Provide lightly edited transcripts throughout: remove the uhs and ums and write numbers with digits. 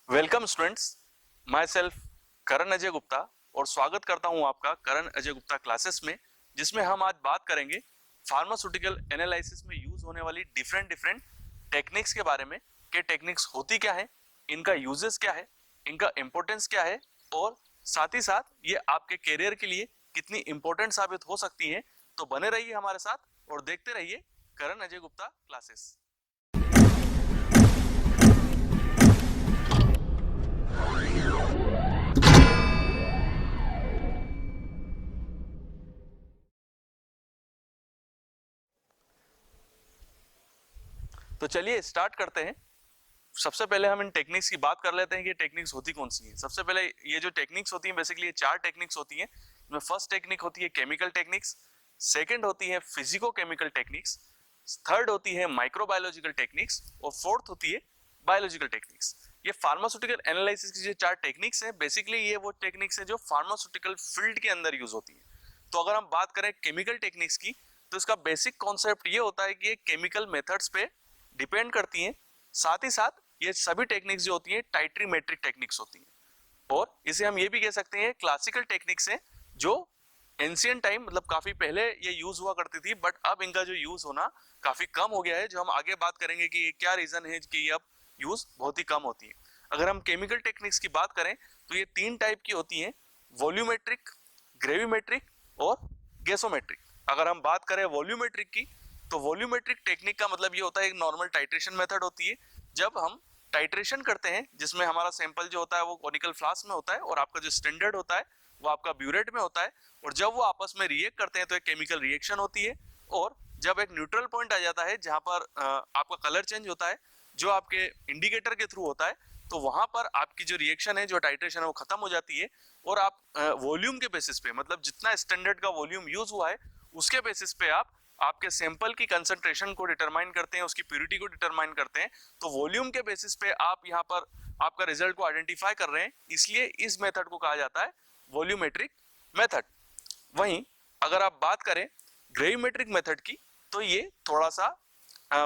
Welcome students, my self करण अजय गुप्ता और स्वागत करता हूं आपका करण अजय गुप्ता क्लासेस में, जिसमें हम आज बात करेंगे फार्मास्यूटिकल एनालिसिस में यूज होने वाली डिफरेंट डिफरेंट टेक्निक्स के बारे में कि टेक्निक्स होती क्या है, इनका यूजेस क्या है, इनका इंपॉर्टेंस क्या है और साथ ही साथ ये आपके करियर के लिए कितनी इंपॉर्टेंट साबित हो सकती है। तो बने रहिए हमारे साथ और देखते रहिए करण अजय गुप्ता क्लासेस। तो चलिए स्टार्ट करते हैं। सबसे पहले हम इन टेक्निक्स की बात कर लेते हैं कि टेक्निक्स होती कौन सी हैं। सबसे पहले ये जो टेक्निक्स होती हैं बेसिकली ये चार टेक्निक्स होती हैं। इसमें फर्स्ट टेक्निक होती है केमिकल टेक्निक्स, सेकंड होती है फिजिको केमिकल टेक्निक्स, थर्ड होती है माइक्रोबायोलॉजिकल टेक्निक्स और फोर्थ होती है बायोलॉजिकल टेक्निक्स। ये फार्मास्यूटिकल एनालिसिस की जो चार टेक्निक्स हैं बेसिकली ये वो टेक्निक्स हैं जो फार्मास्यूटिकल फील्ड के अंदर यूज होती हैं। तो अगर हम बात करें केमिकल टेक्निक्स की तो इसका बेसिक कॉन्सेप्ट ये होता है कि ये केमिकल मेथड्स पे डिपेंड करती हैं। साथ ही साथ ये सभी टेक्निक्स जो होती हैं टाइट्रीमेट्रिक टेक्निक्स होती हैं और इसे हम ये भी कह सकते हैं क्लासिकल टेक्निक्स हैं जो एंशियंट टाइम मतलब काफी पहले ये यूज हुआ करती थी, बट अब इनका जो यूज होना काफी कम हो गया है। जो हम आगे बात करेंगे कि क्या रीजन है कि ये अब यूज बहुत ही कम होती है। अगर हम केमिकल टेक्निक्स की बात करें तो ये तीन टाइप की होती हैं, वॉल्यूमेट्रिक, ग्रेविमेट्रिक और गैसोमेट्रिक। अगर हम बात करें वॉल्यूमेट्रिक की तो वॉल्यूमेट्रिक टेक्निक का मतलब ये होता है एक नॉर्मल टाइट्रेशन मेथड होती है। जब हम टाइट्रेशन करते हैं जिसमें हमारा सैंपल जो होता है वो कॉनिकल फ्लास्क में होता है और आपका जो स्टैंडर्ड होता है वो आपका ब्यूरेट में होता है और जब वो आपस में रिएक्ट करते हैं तो एक केमिकल रिएक्शन होती है और जब एक न्यूट्रल पॉइंट आ जाता है जहां पर आपका कलर चेंज होता है जो आपके इंडिकेटर के थ्रू होता है, तो वहां पर आपकी जो रिएक्शन है जो टाइट्रेशन है वो खत्म हो जाती है और आप वॉल्यूम के बेसिस पे मतलब जितना स्टैंडर्ड का वॉल्यूम यूज हुआ है उसके बेसिस पे आप आपके सैंपल की कंसंट्रेशन को डिटरमाइन करते हैं, उसकी प्यूरिटी को डिटरमाइन करते हैं। तो वॉल्यूम के बेसिस पे आप यहाँ पर आपका रिजल्ट को आइडेंटिफाई कर रहे हैं, इसलिए इस मेथड को कहा जाता है वॉल्यूमेट्रिक मेथड। वहीं अगर आप बात करें ग्रेविमेट्रिक मेथड की तो ये थोड़ा सा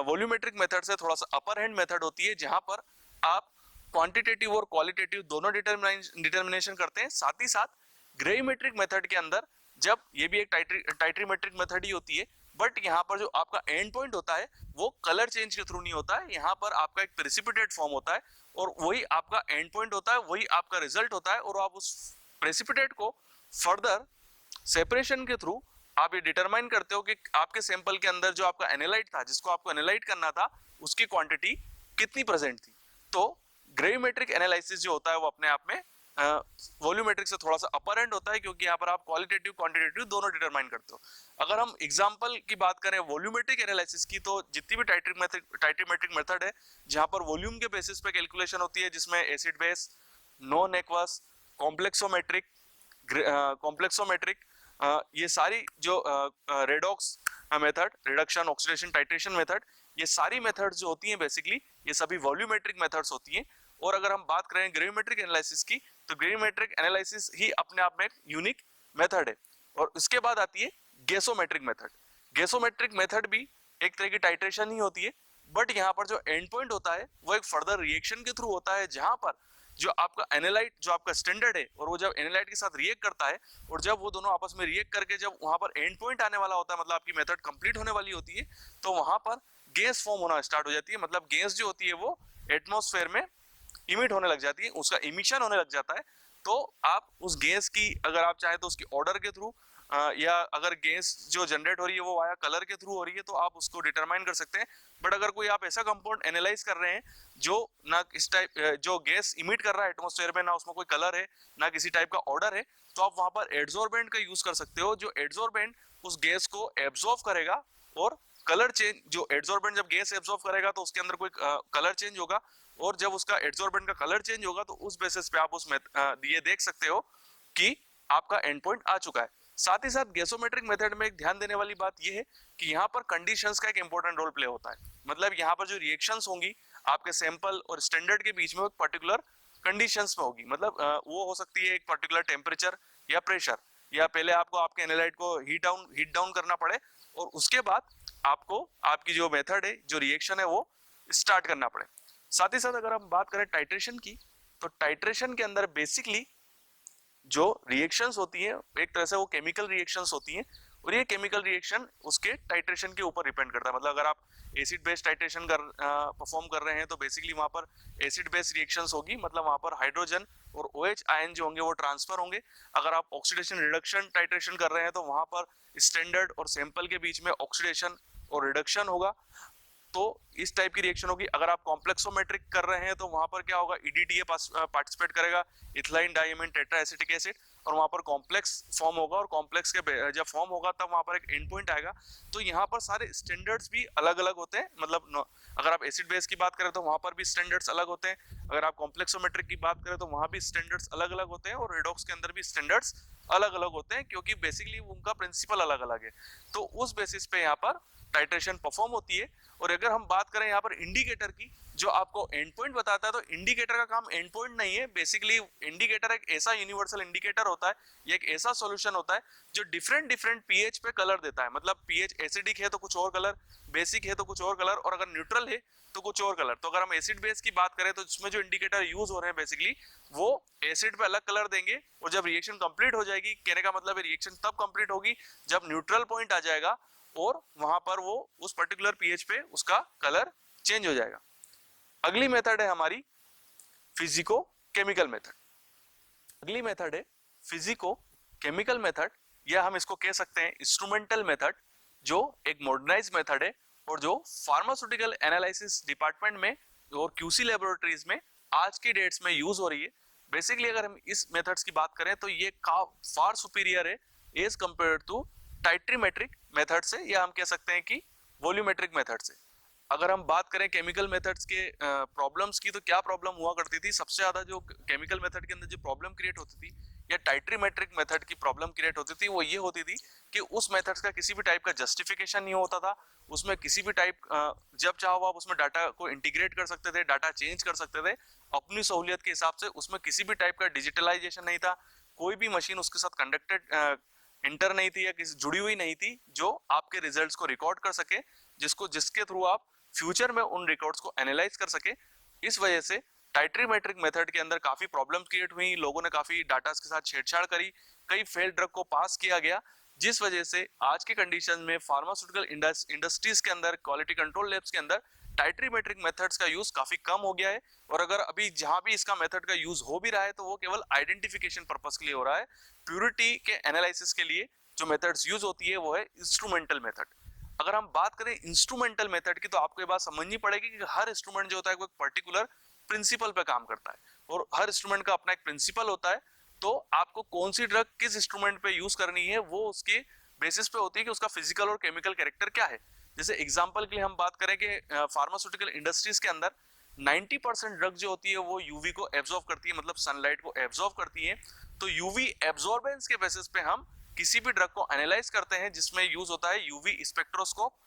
वॉल्यूमेट्रिक मेथड से थोड़ा सा अपर हैंड मेथड होती है जहां पर आप क्वांटिटेटिव और क्वालिटेटिव दोनों डिटर्मिनेशन करते हैं। साथ ही साथ ग्रेविमेट्रिक मेथड के अंदर जब ये भी एक टाइट्रीमेट्रिक मेथड ही होती है, बट यहाँ पर जो आपका एंड पॉइंट होता है वो कलर चेंज के थ्रू नहीं होता है, यहाँ पर आपका एक प्रेसिपिटेट फॉर्म होता है और वही आपका एंड पॉइंट होता है, वही आपका रिजल्ट होता है और आप उस प्रेसिपिटेट को फर्दर सेपरेशन के थ्रू आप ये डिटरमाइन करते हो कि आपके सैंपल के अंदर जो आपका एनालाइट था जिसको आपको एनालाइट करना था उसकी क्वांटिटी कितनी प्रेजेंट थी। तो ग्रेविमेट्रिक एनालिसिस जो होता है वो अपने आप में वॉल्यूमेट्रिक से थोड़ा सा अपर एंड होता है क्योंकि यहाँ पर आप क्वालिटेटिव क्वांटिटेटिव दोनों डिटरमाइन करते हो। अगर हम एग्जांपल की बात करें वॉल्यूमेट्रिक एनालिसिस की तो जितनी भी टाइट्रीमेट्रिक मेथड है जहाँ पर वॉल्यूम के बेसिस पे कैलकुलेशन होती है जिसमें acid base, non aqueous, complexometric, complexometric, ये सारी जो redox method, reduction oxidation titration method, ये सारी मेथड्स जो होती हैं बेसिकली ये सभी वॉल्यूमेट्रिक मेथड्स होती हैं। और अगर हम बात करें ग्रेविमेट्रिक एनालिसिस की तो ग्रेविमेट्रिक एनालिसिस ही अपने आप में एक यूनिक मेथड है। और उसके बाद आती है गैसोमेट्रिक मेथड। गैसोमेट्रिक मेथड भी एक तरह की टाइट्रेशन ही होती है, बट यहाँ पर जो एंड पॉइंट होता है वो एक फर्दर रिएक्शन के थ्रू होता है जहां पर जो आपका एनालाइट जो आपका स्टैंडर्ड है और वो जब एनालाइट के साथ रिएक्ट करता है और जब वो दोनों आपस में रिएक्ट करके जब वहां पर एंड पॉइंट आने वाला होता है मतलब आपकी मेथड कंप्लीट होने वाली होती है तो वहां पर गैस फॉर्म होना स्टार्ट हो जाती है। मतलब गैस जो होती है वो एटमॉस्फेयर में इमिट होने लग जाती है, उसका इमिशन होने लग जाता है। तो आप उस गैस की अगर आप चाहे तो उसकी ऑर्डर के थ्रू या अगर गैस जो जनरेट हो रही है वो वाया कलर के थ्रू हो रही है तो आप उसको डिटरमाइन कर सकते हैं। बट अगर कोई आप ऐसा कंपाउंड एनालाइज कर रहे हैं जो ना इस टाइप जो गैस इमिट कर रहा है एटमॉस्फेयर में, ना उसमें कोई कलर है ना किसी टाइप का ऑर्डर है, तो आप वहां पर एड्सॉर्बेंट का यूज कर सकते हो। जो एड्सॉर्बेंट उस गैस को एब्जॉर्ब करेगा और कलर चेंज, जो एड्सॉर्बेंट जब गैस एब्जॉर्ब करेगा तो उसके अंदर कोई कलर चेंज होगा और जब उसका एड्सॉर्बेंट का कलर चेंज होगा तो उस बेसिस पे आप उसमें ये देख सकते हो कि आपका एंड पॉइंट आ चुका है। साथ ही साथ गैसोमेट्रिक मेथड में एक ध्यान देने वाली बात यह है कि यहाँ पर कंडीशंस का एक इंपॉर्टेंट रोल प्ले होता है। मतलब यहाँ पर जो रिएक्शंस होंगी आपके सैंपल और स्टैंडर्ड के बीच में एक पर्टिकुलर कंडीशंस में होगी। मतलब वो हो सकती है एक पर्टिकुलर टेम्परेचर या प्रेशर, या पहले आपको आपके एनालाइट को हीट डाउन करना पड़े और उसके बाद आपको आपकी जो मेथड है जो रिएक्शन है वो स्टार्ट करना पड़े। साथ ही साथ अगर हम बात करें टाइट्रेशन की तो टाइट्रेशन के अंदर बेसिकली जो रिएक्शंस होती हैं एक तरह से वो केमिकल रिएक्शंस होती हैं, और ये केमिकल रिएक्शन उसके टाइट्रेशन के ऊपर डिपेंड करता है। मतलब अगर आप एसिड बेस टाइट्रेशन परफॉर्म कर रहे हैं तो बेसिकली वहां पर एसिड बेस रिएक्शंस होगी, मतलब वहां पर हाइड्रोजन और OH आयन जो होंगे वो ट्रांसफर होंगे। अगर आप ऑक्सीडेशन रिडक्शन टाइट्रेशन कर रहे हैं तो वहां पर स्टैंडर्ड और सैंपल के बीच में ऑक्सीडेशन और रिडक्शन होगा, तो इस टाइप की रिएक्शन होगी। अगर आप कॉम्प्लेक्सोमेट्रिक कर रहे हैं तो वहां पर क्या होगा, EDTA पार्टिसिपेट करेगा, इथिलाइन डाइमीन टेट्राएसिटिक एसिड, और वहां पर कॉम्प्लेक्स फॉर्म होगा, और कॉम्प्लेक्स के जब फॉर्म होगा तब वहां पर एक एंड पॉइंट आएगा। तो यहाँ पर सारे स्टैंडर्ड्स भी अलग अलग होते हैं, मतलब अगर आप एसिड बेस की बात करें तो वहां पर भी स्टैंडर्ड्स अलग होते हैं, अगर आप कॉम्प्लेक्सोमेट्रिक की बात करें तो वहां भी स्टैंडर्ड्स अलग अलग होते हैं, और रेडॉक्स के अंदर भी स्टैंडर्ड्स अलग अलग होते हैं, क्योंकि बेसिकली उनका प्रिंसिपल अलग अलग है। तो उस बेसिस पे यहाँ पर टाइट्रेशन परफॉर्म होती है। और अगर हम बात करें यहाँ पर इंडिकेटर की, जो आपको एंड पॉइंट बताता है, तो इंडिकेटर का काम एंड पॉइंट नहीं है। बेसिकली इंडिकेटर एक ऐसा यूनिवर्सल इंडिकेटर होता है, ये एक ऐसा सॉल्यूशन होता है जो डिफरेंट डिफरेंट पीएच पे कलर देता है। मतलब पीएच एसिडिक है तो कुछ और कलर, बेसिक है तो कुछ और कलर, और अगर न्यूट्रल है तो कुछ और कलर। तो अगर हम एसिड बेस की बात करें तो इसमें जो इंडिकेटर यूज हो रहे हैं बेसिकली वो एसिड पे अलग कलर देंगे, और जब रिएक्शन कंप्लीट हो जाएगी, कहने का मतलब है रिएक्शन तब कंप्लीट होगी जब न्यूट्रल पॉइंट आ जाएगा और वहां पर वो उस पर्टिकुलर पीएच पे उसका कलर चेंज हो जाएगा। अगली मेथड है हमारी फिजिको केमिकल मेथड। अगली मेथड है फिजिको केमिकल मेथड, या हम इसको कह सकते हैं इंस्ट्रूमेंटल मेथड, जो एक मॉडर्नाइज मेथड है और जो फार्मास्यूटिकल एनालिसिस डिपार्टमेंट में और QC लेबोरेटरीज में आज की डेट्स में यूज हो रही है। बेसिकली अगर हम इस मेथड्स की बात करें तो ये फार सुपीरियर है as compared to titrimetric method से, या हम कह सकते हैं कि वॉल्यूमेट्रिक मेथड से। अगर हम बात करें केमिकल मेथड्स के प्रॉब्लम्स की, तो क्या प्रॉब्लम हुआ करती थी, सबसे ज्यादा जो केमिकल मेथड के अंदर जो प्रॉब्लम क्रिएट होती थी या टाइट्रीमेट्रिक मेथड की प्रॉब्लम क्रिएट होती थी, वो ये होती थी कि उस मेथड्स का किसी भी टाइप का जस्टिफिकेशन नहीं होता था। उसमें किसी भी टाइप जब चाहो आप उसमें डाटा को इंटीग्रेट कर सकते थे, डाटा चेंज कर सकते थे अपनी सहूलियत के हिसाब से। उसमें किसी भी टाइप का डिजिटलाइजेशन नहीं था, कोई भी मशीन उसके साथ कंडक्टेड इंटर नहीं थी या किसी जुड़ी हुई नहीं थी जो आपके रिजल्ट्स को रिकॉर्ड कर सके, जिसके थ्रू आप फ्यूचर में उन रिकॉर्ड्स को एनालाइज कर सके। इस वजह से टाइट्रीमेट्रिक मेथड के अंदर काफी प्रॉब्लम क्रिएट हुई, लोगों ने काफी डाटा के साथ छेड़छाड़ करी, कई फेल ड्रग को पास किया गया, जिस वजह से आज के कंडीशन में फार्मास्यूटिकल इंडस्ट्रीज के अंदर, क्वालिटी कंट्रोल लैब्स के अंदर टाइट्रीमेट्रिक मेथड्स का यूज काफी कम हो गया है। और अगर अभी जहां भी इसका मेथड का यूज हो भी रहा है तो वो केवल आइडेंटिफिकेशन पर्पस के लिए हो रहा है। प्यूरिटी के एनालिसिस के लिए जो मेथड्स यूज होती है वो है इंस्ट्रूमेंटल मेथड। अगर हम बात करें इंस्ट्रूमेंटल मेथड की, तो आपको ये बात समझनी पड़ेगी कि हर इंस्ट्रूमेंट जो होता है वो एक पर्टिकुलर प्रिंसिपल पे काम करता है, और हर इंस्ट्रूमेंट का अपना एक प्रिंसिपल होता है। तो आपको कौन सी ड्रग किस इंस्ट्रूमेंट पे यूज करनी है वो उसके बेसिस पे होती है कि उसका फिजिकल और केमिकल कैरेक्टर क्या है। जैसे एग्जांपल के लिए हम बात करें कि फार्मास्यूटिकल इंडस्ट्रीज के अंदर 90% ड्रग जो होती है वो यूवी को एब्जॉर्ब करती है, मतलब सनलाइट को एब्जॉर्ब करती है। तो यूवी एब्जॉर्बेंस के बेसिस पे हम किसी भी ड्रग को एनालाइज करते हैं, जिसमें यूज होता है यूवी स्पेक्ट्रोस्कोप,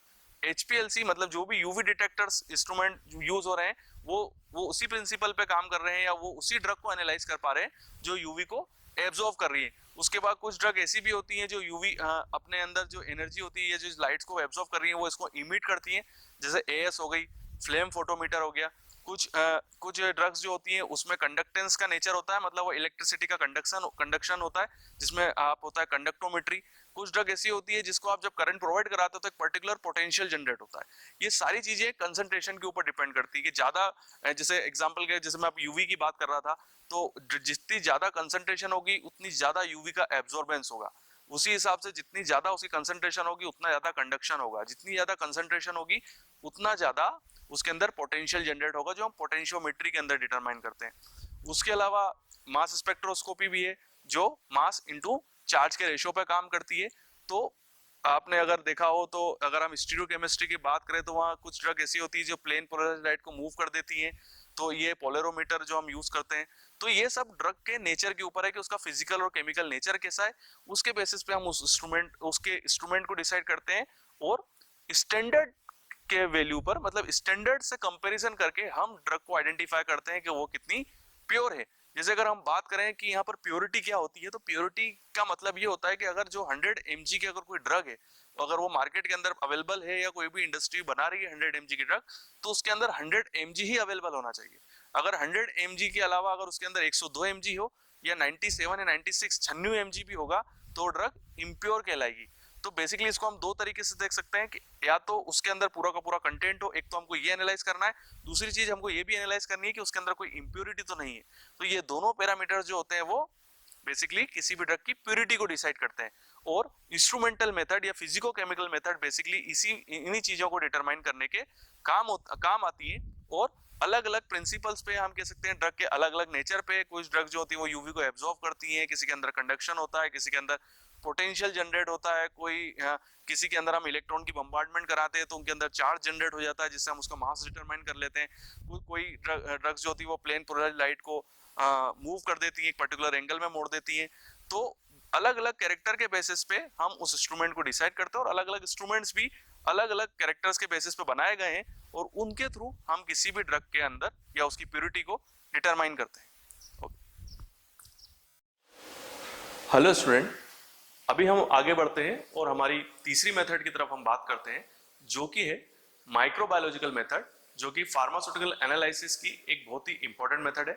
HPLC, मतलब जो भी यूवी डिटेक्टर्स इंस्ट्रूमेंट यूज हो रहे हैं वो उसी प्रिंसिपल पे काम कर रहे हैं, या वो उसी ड्रग को एनालाइज कर पा रहे हैं जो यूवी को एब्जॉर्ब कर रही है। उसके बाद कुछ ड्रग ऐसी भी होती हैं जो यूवी अपने अंदर जो एनर्जी होती है, जो लाइट्स को एब्जॉर्ब कर रही है, वो इसको इमिट करती हैं, जैसे AS हो गई, फ्लेम फोटोमीटर हो गया। कुछ ड्रग्स जो होती हैं उसमें कंडक्टेंस का नेचर होता है, मतलब वो इलेक्ट्रिसिटी का कंडक्शन होता है, जिसमें आप होता है कंडक्टोमेट्री। कुछ ड्रग ऐसी होती है जिसको आप जब करंट प्रोवाइड कराते हो तो एक पर्टिकुलर पोटेंशियल जनरेट होता है। ये सारी चीजें कंसंट्रेशन के ऊपर डिपेंड करती है कि ज्यादा, जैसे एग्जांपल के जैसे मैं आप यूवी की बात कर रहा था, तो जितनी ज्यादा कंसंट्रेशन होगी उतनी ज्यादा यूवी का एब्जॉर्बेंस होगा। उसी हिसाब से जितनी ज्यादा उसकी कंसंट्रेशन होगी उतना ज्यादा कंडक्शन होगा, जितनी ज्यादा कंसंट्रेशन होगी उतना ज्यादा उसके अंदर पोटेंशियल जनरेट होगा, जो हम पोटेंशियोमेट्री के अंदर डिटरमाइन करते हैं। उसके अलावा मास स्पेक्ट्रोस्कोपी भी है, जो मास इनटू चार्ज के रेशियो पे काम करती है। तो आपने अगर देखा हो तो अगर हम स्टीरियोकेमिस्ट्री की बात करें तो वहाँ कुछ ड्रग ऐसी होती है जो प्लेन पोलराइज्ड लाइट को मूव कर देती हैं, तो ये पोलरोमीटर जो हम यूज करते हैं। तो ये सब ड्रग के नेचर के ऊपर है कि उसका फिजिकल और केमिकल नेचर कैसा है, उसके बेसिस पे हम उसके इंस्ट्रूमेंट को डिसाइड करते हैं, और स्टैंडर्ड के वैल्यू पर, मतलब स्टैंडर्ड से कंपैरिजन करके हम ड्रग को आइडेंटिफाई करते हैं कि वो कितनी प्योर है। जैसे अगर हम बात करें कि यहाँ पर प्योरिटी क्या होती है, तो प्योरिटी का मतलब ये होता है कि अगर जो 100 mg की अगर कोई ड्रग है, तो अगर वो मार्केट के अंदर अवेलेबल है या कोई भी इंडस्ट्री बना रही है 100 mg की ड्रग, तो उसके अंदर 100 mg ही अवेलेबल होना चाहिए। अगर 100 mg के अलावा अगर उसके अंदर 102 mg हो या 97 या 96 96 mg भी होगा तो ड्रग इम्प्योर कहलाएगी। तो बेसिकली इसको हम दो तरीके से देख सकते हैं कि या तो उसके अंदर पूरा का पूरा कंटेंट हो, एक तो हमको ये एनालाइज करना है, दूसरी चीज हमको ये भी एनालाइज करनी है कि उसके अंदर कोई इम्प्योरिटी तो नहीं है। तो ये दोनों पैरामीटर जो होते हैं वो बेसिकली किसी भी ड्रग की प्योरिटी को डिसाइड करते हैं। और इंस्ट्रूमेंटल मेथड या फिजिको केमिकल मेथड बेसिकली इन्हीं चीजों को डिटरमाइन करने के काम आती है। और अलग अलग प्रिंसिपल्स पे हम कह सकते हैं ड्रग के अलग अलग नेचर पे, कुछ ड्रग जो होती है वो यूवी को एब्जॉर्ब करती हैं, किसी के अंदर कंडक्शन होता है, किसी के अंदर पोटेंशियल जनरेट होता है, किसी के अंदर हम इलेक्ट्रॉन की बम्बार्डमेंट कराते हैं तो उनके अंदर चार्ज जनरेट हो जाता है जिससे हम उसका मास डिटरमाइन कर लेते हैं। कोई ड्रग्स जो होती है वो प्लेन पोलराइज्ड लाइट को मूव कर देती है, एक पर्टिकुलर एंगल में मोड़ देती है। तो अलग अलग कैरेक्टर के बेसिस पे हम उस इंस्ट्रूमेंट को डिसाइड करते हैं और अलग अलग इंस्ट्रूमेंट्स भी अलग अलग कैरेक्टर्स के बेसिस पे बनाए गए हैं और उनके थ्रू हम किसी भी ड्रग के अंदर या उसकी प्योरिटी को डिटरमाइन करते हैं। हेलो स्टूडेंट, अभी हम आगे बढ़ते हैं और हमारी तीसरी मेथड की तरफ हम बात करते हैं जो कि है माइक्रोबायोलॉजिकल मेथड, जो कि फार्मास्यूटिकल एनालिसिस की एक बहुत ही इंपॉर्टेंट मेथड है।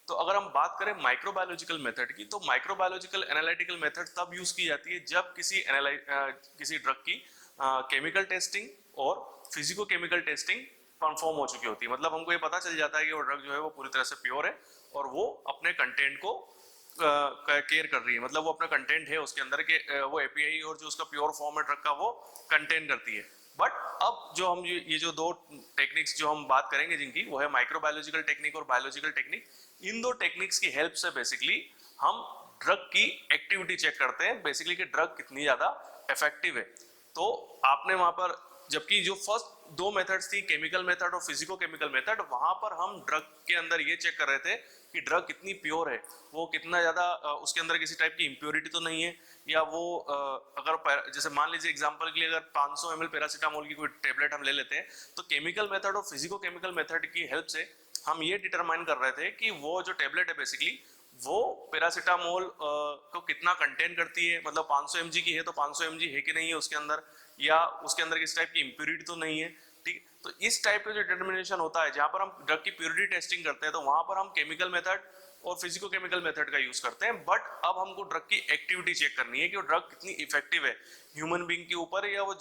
तो अगर हम बात करें माइक्रोबायोलॉजिकल मेथड की, तो माइक्रोबायोलॉजिकल एनालिटिकल मेथड तब यूज की जाती है जब किसी ड्रग की केमिकल टेस्टिंग और फिजिको केमिकल टेस्टिंग परफॉर्म हो चुकी होती है। मतलब हमको ये पता चल जाता है कि वो ड्रग जो है वो पूरी तरह से प्योर है और वो अपने कंटेंट को केयर कर रही है, मतलब वो अपना कंटेंट है उसके अंदर के वो एपीआई और जो उसका प्योर फॉर्म है ड्रग का वो कंटेन करती है। बट अब जो हम ये जो दो टेक्निक्स जो हम बात करेंगे जिनकी, वो है माइक्रोबायोलॉजिकल टेक्निक और बायोलॉजिकल टेक्निक। इन दो टेक्निक्स की हेल्प से बेसिकली हम ड्रग की एक्टिविटी चेक करते हैं, बेसिकली कि ड्रग कितनी ज्यादा इफेक्टिव है। तो आपने वहां पर, जबकि जो फर्स्ट दो मेथड्स थी केमिकल मेथड और फिजिको केमिकल मेथड, वहां पर हम ड्रग के अंदर ये चेक कर रहे थे कि ड्रग कितनी प्योर है, वो कितना ज्यादा उसके अंदर किसी टाइप की इंप्योरिटी तो नहीं है, या वो अगर जैसे मान लीजिए एग्जांपल के लिए अगर 500 ml पैरासीटामोल की कोई टेबलेट हम ले लेते हैं, तो केमिकल मेथड और फिजिको केमिकल मेथड की हेल्प से हम ये डिटरमाइन कर रहे थे कि वो जो टेबलेट है बेसिकली वो पैरासीटामोल को कितना कंटेन करती है, मतलब 500 mg की है तो 500 mg है कि नहीं है उसके अंदर, या उसके अंदर किस टाइप की इंप्योरिटी तो नहीं है। ठीक, तो इस टाइप का जो डिटर्मिनेशन होता है जहां पर हम ड्रग की प्योरिटी टेस्टिंग करते हैं, तो वहां पर हम केमिकल मेथड और फिजिको केमिकल मेथड का यूज करते हैं। बट अब हमको ड्रग की एक्टिविटी चेक करनी है कि वो ड्रग कितनी इफेक्टिव है ह्यूमन बीइंग के ऊपर, या वो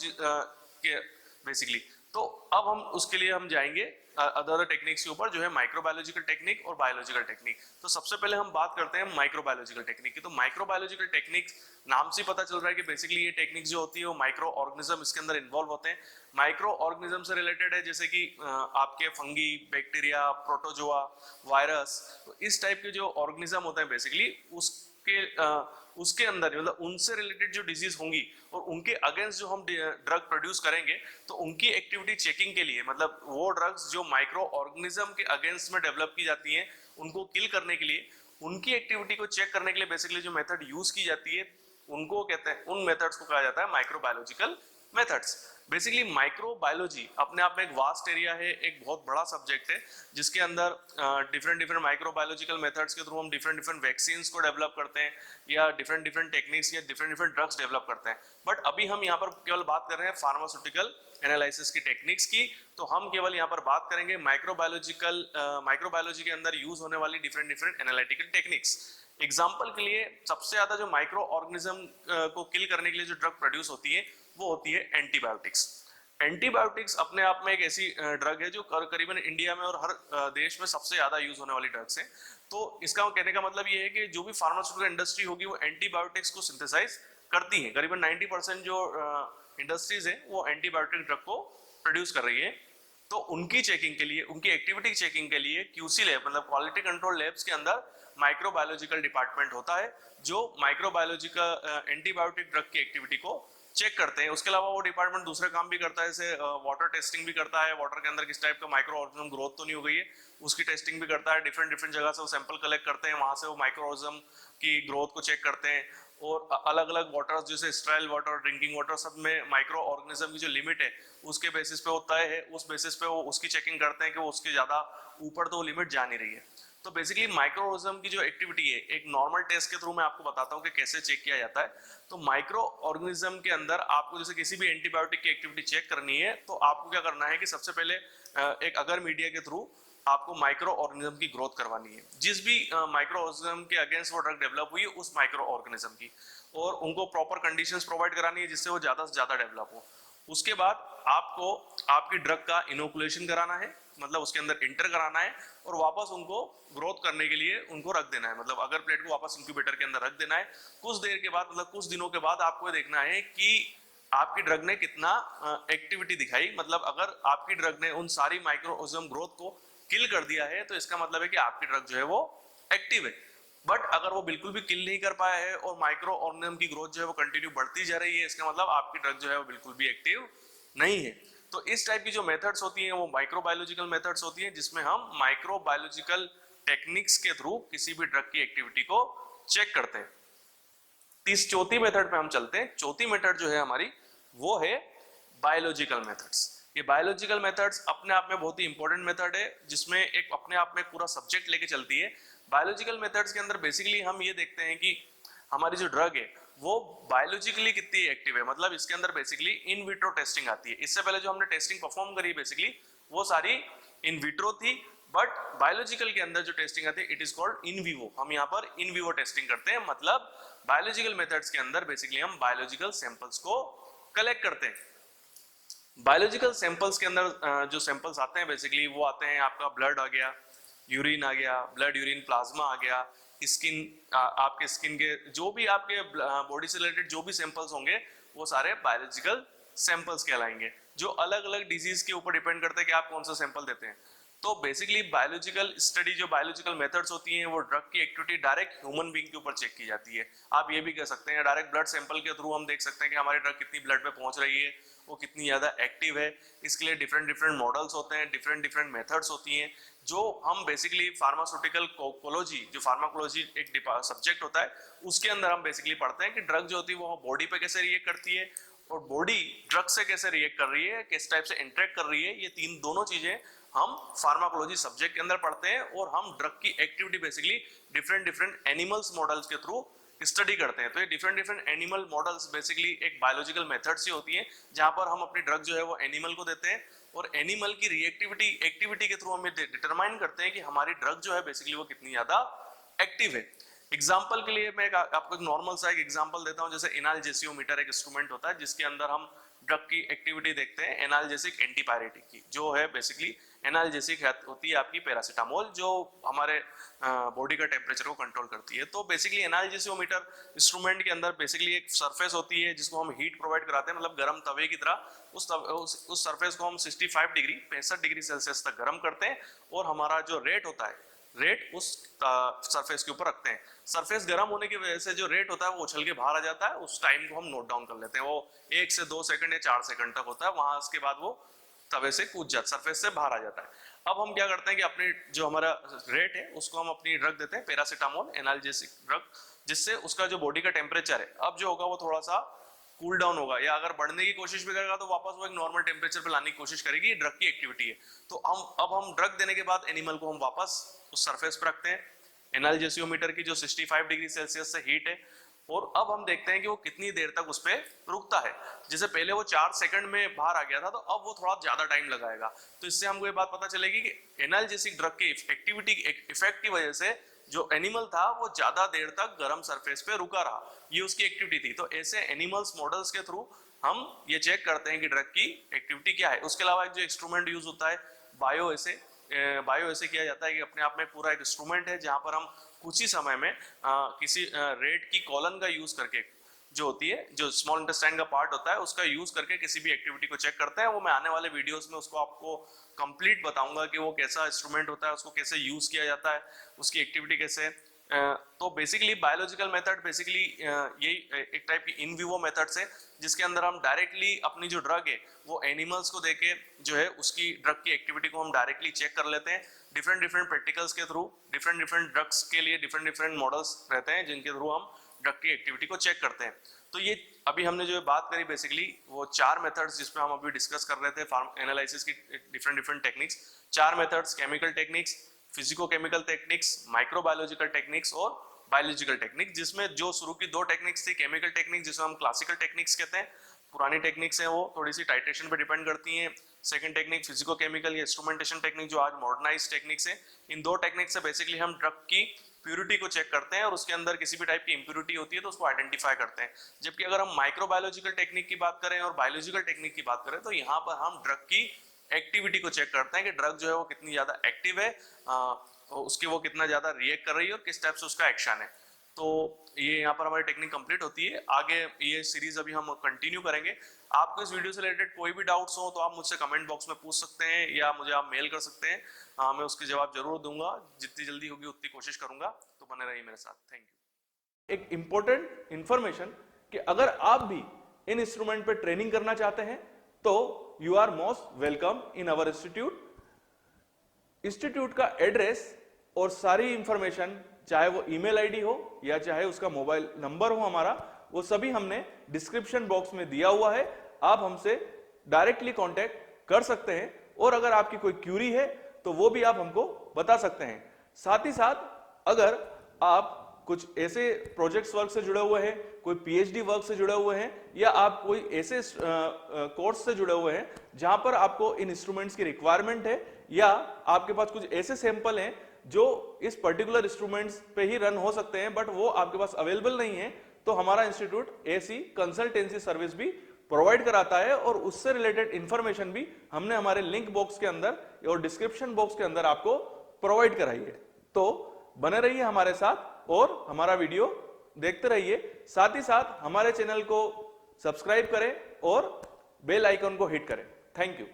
बेसिकली। तो अब हम उसके लिए हम जाएंगे अदर टेक्निक्स के ऊपर, जो है माइक्रोबायोलॉजिकल टेक्निक और बायोलॉजिकल टेक्निक। तो सबसे पहले हम बात करते हैं माइक्रोबायोलॉजिकल टेक्निक की। तो माइक्रोबायोलॉजिकल टेक्निक नाम से पता चल रहा है कि बेसिकली ये टेक्निक जो होती है वो माइक्रो ऑर्गेनिज्म इसके अंदर इन्वॉल्व होते हैं। माइक्रो ऑर्गेनिज्म से रिलेटेड है, जैसे कि आपके फंगी, बैक्टीरिया, प्रोटोजोआ, वायरस, तो इस टाइप के जो ऑर्गेनिज्म होते हैं बेसिकली उसके अंदर, मतलब उनसे रिलेटेड जो डिजीज होंगी और उनके अगेंस्ट जो हम ड्रग प्रोड्यूस करेंगे, तो उनकी एक्टिविटी चेकिंग के लिए, मतलब वो ड्रग्स जो माइक्रो ऑर्गेनिज्म के अगेंस्ट में डेवलप की जाती हैं उनको किल करने के लिए, उनकी एक्टिविटी को चेक करने के लिए बेसिकली जो मेथड यूज की जाती है उनको कहते हैं, उन मेथड्स को कहा जाता है माइक्रोबायोलॉजिकल मेथड्स। बेसिकली माइक्रोबायोलॉजी अपने आप में एक वास्ट एरिया है, एक बहुत बड़ा सब्जेक्ट है, जिसके अंदर डिफरेंट माइक्रोबायोलॉजिकल मेथड्स के थ्रू हम डिफरेंट वैक्सीन्स को डेवलप करते हैं, या डिफरेंट टेक्निक्स या डिफरेंट ड्रग्स डेवलप करते हैं। बट अभी हम यहाँ पर केवल बात कर रहे हैं फार्मास्यूटिकल एनालिसिस की टेक्निक्स की, तो हम केवल यहाँ पर बात करेंगे माइक्रोबायोलॉजी के अंदर यूज होने वाली डिफरेंट एनालिटिकल टेक्निक्स। एग्जाम्पल के लिए सबसे ज्यादा जो माइक्रो ऑर्गेनिज्म को किल करने के लिए जो ड्रग प्रोड्यूस होती है वो होती है एंटीबायोटिक्स। एंटीबायोटिक्स अपने आप में एक ऐसी ड्रग है जो करीबन इंडिया में और हर देश में सबसे ज्यादा यूज होने वाली ड्रग्स है। तो इसका कहने का मतलब ये है कि जो भी फार्मास्यूटिकल इंडस्ट्री होगी वो एंटीबायोटिक्स को सिंथेसाइज करती है। करीबन 90% जो इंडस्ट्रीज है वो एंटीबायोटिक ड्रग को प्रोड्यूस कर रही है। तो उनकी चेकिंग के लिए, उनकी एक्टिविटी चेकिंग के लिए क्यूसी लैब, मतलब क्वालिटी कंट्रोल लैब्स के अंदर माइक्रोबायोलॉजिकल डिपार्टमेंट होता है जो माइक्रोबायोलॉजिकल एंटीबायोटिक ड्रग की एक्टिविटी को चेक करते हैं। उसके अलावा वो डिपार्टमेंट दूसरे काम भी करता है, जैसे वाटर टेस्टिंग भी करता है, वाटर के अंदर किस टाइप का माइक्रो ऑर्गेनिज्म ग्रोथ तो नहीं हो गई है उसकी टेस्टिंग भी करता है। डिफरेंट जगह से वो सैंपल कलेक्ट करते हैं, वहां से वो माइक्रो ऑर्गेनिज्म की ग्रोथ को चेक करते हैं। और अलग अलग वाटर, जैसे स्टेराइल वाटर, ड्रिंकिंग वाटर, सब में माइक्रो ऑर्गेनिज्म की जो लिमिट है उसके बेसिस पे वो तय है, उस बेसिस पे वो उसकी चेकिंग करते हैं कि वो उसके ज्यादा ऊपर तो वो लिमिट जा नहीं रही है। तो बेसिकली माइक्रो ऑर्गेनिज्म की जो एक्टिविटी है, एक नॉर्मल टेस्ट के थ्रू मैं आपको बताता हूँ कि कैसे चेक किया जाता है। तो माइक्रो ऑर्गेनिज्म के अंदर आपको जैसे किसी भी एंटीबायोटिक की एक्टिविटी चेक करनी है, तो आपको क्या करना है कि सबसे पहले एक अगर मीडिया के थ्रू आपको माइक्रो ऑर्गेनिज्म की ग्रोथ करवानी है, जिस भी माइक्रो ऑर्गेनिज्म के अगेंस्ट वो ड्रग डेवलप हुई है उस माइक्रो ऑर्गेनिज्म की, और उनको प्रॉपर कंडीशंस प्रोवाइड करानी है जिससे वो ज्यादा से ज्यादा डेवलप हो। उसके बाद आपको आपकी ड्रग का इनोकुलेशन कराना है, मतलब उसके अंदर इंटर कराना है, और वापस उनको ग्रोथ करने के लिए उनको रख देना है, मतलब अगर प्लेट को वापस इंक्यूबेटर के अंदर रख देना है। कुछ देर के बाद, मतलब कुछ दिनों के बाद आपको देखना है कि आपकी ड्रग ने कितना एक्टिविटी दिखाई, मतलब अगर आपकी ड्रग ने उन सारी माइक्रोऑर्गेनिज्म ग्रोथ को किल कर दिया है तो इसका मतलब है कि आपकी ड्रग जो है वो एक्टिव है। बट अगर वो बिल्कुल भी किल नहीं कर पाया है और माइक्रो ऑर्गेनिज्म की ग्रोथ जो है वो कंटिन्यू बढ़ती जा रही है, इसका मतलब आपकी ड्रग जो है वो बिल्कुल भी एक्टिव नहीं है। तो इस टाइप की जो मेथड्स होती हैं वो माइक्रोबायोलॉजिकल मेथड्स होती हैं, जिसमें हम माइक्रोबायोलॉजिकल टेक्निक्स के थ्रू किसी भी ड्रग की एक्टिविटी को चेक करते हैं। इस चौथी मेथड पे हम चलते हैं। चौथी मेथड जो है हमारी वो है बायोलॉजिकल मेथड्स। ये बायोलॉजिकल मेथड्स अपने आप में बहुत ही इंपॉर्टेंट मेथड है, जिसमें एक अपने आप में पूरा सब्जेक्ट लेके चलती है। बायोलॉजिकल मेथड्स के अंदर बेसिकली हम ये देखते हैं कि हमारी जो ड्रग है वो बायोलॉजिकली कितनी एक्टिव है, मतलब इसके अंदर बेसिकली इन विट्रो टेस्टिंग आती है। इससे पहले जो हमने टेस्टिंग परफॉर्म करी बेसिकली वो सारी इन विट्रो थी, बट बायोलॉजिकल के अंदर जो टेस्टिंग आती है it is called in vivo. हम यहाँ पर इन विवो टेस्टिंग करते हैं, मतलब बायोलॉजिकल मेथड्स के अंदर बेसिकली हम बायोलॉजिकल सैंपल्स को कलेक्ट करते हैं। बायोलॉजिकल सैंपल्स के अंदर जो सैंपल्स आते हैं बेसिकली वो आते हैं, आपका ब्लड आ गया, यूरिन आ गया, ब्लड यूरिन प्लाज्मा आ गया, स्किन, आपके स्किन के जो भी आपके बॉडी से रिलेटेड जो भी सैंपल्स होंगे वो सारे बायोलॉजिकल सैंपल्स कहलाएंगे, जो अलग अलग डिजीज के ऊपर डिपेंड करते हैं कि आप कौन सा सैंपल देते हैं। तो बेसिकली बायोलॉजिकल स्टडी, जो बायोलॉजिकल मेथड्स होती हैं वो ड्रग की एक्टिविटी डायरेक्ट ह्यूमन बीइंग के ऊपर चेक की जाती है। आप ये भी कह सकते हैं डायरेक्ट ब्लड सैंपल के थ्रू हम देख सकते हैं कि हमारी ड्रग कितनी ब्लड में पहुंच रही है, वो कितनी ज्यादा एक्टिव है। इसके लिए डिफरेंट डिफरेंट मॉडल्स होते हैं, डिफरेंट डिफरेंट मेथड्स होती हैं, जो हम बेसिकली फार्मास्यूटिकल कोलॉजी, जो फार्माकोलॉजी एक सब्जेक्ट होता है उसके अंदर हम बेसिकली पढ़ते हैं कि ड्रग जो होती है वो बॉडी पे कैसे रिएक्ट करती है और बॉडी ड्रग से कैसे रिएक्ट कर रही है, किस टाइप से इंटरेक्ट कर रही है। ये तीन दोनों चीजें हम फार्माकोलॉजी सब्जेक्ट के अंदर पढ़ते हैं, और हम ड्रग की activity basically different different animals models के थ्रू स्टडी करते हैं। तो ये different different animal models basically एक बायोलॉजिकल मेथड से होती है, जहां पर हम अपनी ड्रग जो है वो एनिमल को देते हैं, और एनिमल की रिएक्टिविटी एक्टिविटी के थ्रू हम डिटरमाइन करते हैं कि हमारी ड्रग जो है बेसिकली वो कितनी ज्यादा एक्टिव है। एग्जाम्पल के लिए मैं आपको एक नॉर्मल सा एक एग्जाम्पल देता हूं, जैसे एनाल्जेसियोमीटर एक इंस्ट्रूमेंट होता है जिसके अंदर हम ड्रग की एक्टिविटी देखते हैं एनाल्जेसिक एंटीपायरेटिक की, जो है बेसिकली एनाल्जेसिक होती है आपकी पैरासीटामोल, जो हमारे बॉडी का टेम्परेचर को कंट्रोल करती है। तो बेसिकली एनाल्जेसियोमीटर इंस्ट्रूमेंट के अंदर बेसिकली एक सरफेस होती है जिसको हम हीट प्रोवाइड कराते हैं, मतलब गर्म तवे की तरह उस सरफेस को हम 65 डिग्री 65 डिग्री सेल्सियस तक गर्म करते हैं, और हमारा जो रेट होता है रेट उस सरफेस के ऊपर रखते हैं। सरफेस गर्म होने की वजह से जो रेट होता है वो उछल के बाहर आ जाता है, उस टाइम को हम नोट डाउन कर लेते हैं, वो 1 से 2 सेकंड या 4 सेकंड तक होता है, वहां उसके बाद वो तवे से कूद जाता, सरफेस से बाहर आ जाता है। अब हम क्या करते हैं कि अपनी जो हमारा रेट है उसको हम अपनी ड्रग देते हैं पैरासीटामोल एनाल्जेसिक ड्रग, जिससे उसका जो बॉडी का टेम्परेचर है अब जो होगा वो थोड़ा सा कूल डाउन होगा, या अगर बढ़ने की कोशिश भी करेगा तो वापस वो एक नॉर्मल टेम्परेचर पे लाने की कोशिश करेगी। ये ड्रग की एक्टिविटी है। तो हम ड्रग देने के बाद एनिमल को हम वापस उस सरफेस पर रखते हैं एनाल्जेसियोमीटर की जो 65 डिग्री सेल्सियस से हीट है, और अब हम देखते हैं कि वो कितनी देर तक उस पर रुकता है। जैसे पहले वो 4 सेकंड में बाहर आ गया था, तो अब वो थोड़ा ज्यादा टाइम लगाएगा। तो इससे हमको ये बात पता चलेगी कि एनाल्जेसिक ड्रग की एक्टिविटी इफेक्ट की वजह से जो एनिमल था वो ज्यादा देर तक गर्म सरफेस पे रुका रहा, ये उसकी एक्टिविटी थी। तो ऐसे एनिमल्स मॉडल्स के थ्रू हम ये चेक करते हैं कि ड्रग की एक्टिविटी क्या है। उसके अलावा एक जो इंस्ट्रूमेंट यूज होता है बायो ऐसे किया जाता है कि अपने आप में पूरा एक इंस्ट्रूमेंट है जहां पर हम कुछ ही समय में किसी रेट की कॉलन का यूज करके, जो होती है जो स्मॉल इंटेस्टाइन का पार्ट होता है उसका यूज करके किसी भी एक्टिविटी को चेक करते हैं। वो मैं आने वाले वीडियोस में उसको आपको कंप्लीट बताऊंगा कि वो कैसा इंस्ट्रूमेंट होता है, उसको कैसे यूज किया जाता है, उसकी एक्टिविटी कैसे। तो बेसिकली बायोलॉजिकल मेथड बेसिकली यही एक टाइप की इन विवो मेथड्स है, जिसके अंदर हम डायरेक्टली अपनी जो ड्रग है वो एनिमल्स को देके जो है उसकी ड्रग की एक्टिविटी को हम डायरेक्टली चेक कर लेते हैं। डिफरेंट डिफरेंट प्रैक्टिकल्स के थ्रू डिफरेंट डिफरेंट ड्रग्स के लिए डिफरेंट डिफरेंट मॉडल्स रहते हैं जिनके थ्रू हम ड्रग की एक्टिविटी को चेक करते हैं। तो ये अभी हमने जो बात करी बेसिकली वो 4 मेथड्स जिसपे हम अभी डिस्कस कर रहे थे फार्म एनालिसिस की different different techniques. 4 methods, chemical techniques, physico-chemical techniques, microbiological techniques और बायोलॉजिकल टेक्निक, जिसमें जो शुरू की 2 टेक्निक्स थी केमिकल टेक्निक जिसे हम क्लासिकल टेक्निक्स कहते हैं, पुरानी टेक्निक्स हैं वो थोड़ी सी टाइट्रेशन पे डिपेंड करती हैं, सेकंड टेक्निक फिजिको केमिकल या इंस्ट्रूमेंटेशन टेक्निक जो आज मॉडर्नाइज टेक्निक्स है। इन दो टेक्निक से बेसिकली हम ड्रग की प्यूरिटी को चेक करते हैं और उसके अंदर किसी भी टाइप की इंप्यूरिटी होती है तो उसको आइडेंटिफाई करते हैं। जबकि अगर हम माइक्रोबायोलॉजिकल टेक्निक की बात करें और बायोलॉजिकल टेक्निक की बात करें तो यहाँ पर हम ड्रग की एक्टिविटी को चेक करते हैं कि ड्रग जो है वो कितनी ज्यादा एक्टिव है, उसकी वो कितना ज्यादा रिएक्ट कर रही है और किस टाइप से उसका एक्शन है। तो ये यहाँ पर हमारी टेक्निक कंप्लीट होती है। आगे ये सीरीज अभी हम कंटिन्यू करेंगे। आपको इस वीडियो से रिलेटेड कोई भी डाउट्स हो तो आप मुझसे कमेंट बॉक्स में पूछ सकते हैं या मुझे आप मेल कर सकते हैं। मैं उसके जवाब जरूर दूंगा, जितनी जल्दी होगी उतनी कोशिश करूंगा। तो बने रहिए मेरे साथ। Thank you. एक इंपॉर्टेंट इंफॉर्मेशन कि अगर आप भी इन इंस्ट्रूमेंट पे ट्रेनिंग करना चाहते हैं तो you are most welcome in our institute. Institute का एड्रेस और सारी इंफॉर्मेशन, चाहे वो ईमेल आईडी हो या चाहे उसका मोबाइल नंबर हो हमारा, वो सभी हमने डिस्क्रिप्शन बॉक्स में दिया हुआ है। आप हमसे डायरेक्टली कांटेक्ट कर सकते हैं और अगर आपकी कोई क्यूरी है तो वो भी आप हमको बता सकते हैं। साथ ही साथ अगर आप कुछ ऐसे प्रोजेक्ट्स वर्क से जुड़े हुए हैं, कोई पीएचडी वर्क से जुड़े हुए हैं या आप कोई ऐसे कोर्स से जुड़े हुए हैं जहां पर आपको इन इंस्ट्रूमेंट्स की रिक्वायरमेंट है या आपके पास कुछ ऐसे सैंपल हैं जो इस पर्टिकुलर इंस्ट्रूमेंट्स पे ही रन हो सकते हैं बट वो आपके पास अवेलेबल नहीं है, तो हमारा इंस्टीट्यूट ऐसी कंसल्टेंसी सर्विस भी प्रोवाइड कराता है और उससे रिलेटेड इंफॉर्मेशन भी हमने हमारे लिंक बॉक्स के अंदर और डिस्क्रिप्शन बॉक्स के अंदर आपको प्रोवाइड कराई है। तो बने रहिए हमारे साथ और हमारा वीडियो देखते रहिए। साथ ही साथ हमारे चैनल को सब्सक्राइब करें और बेल आइकन को हिट करें। Thank you.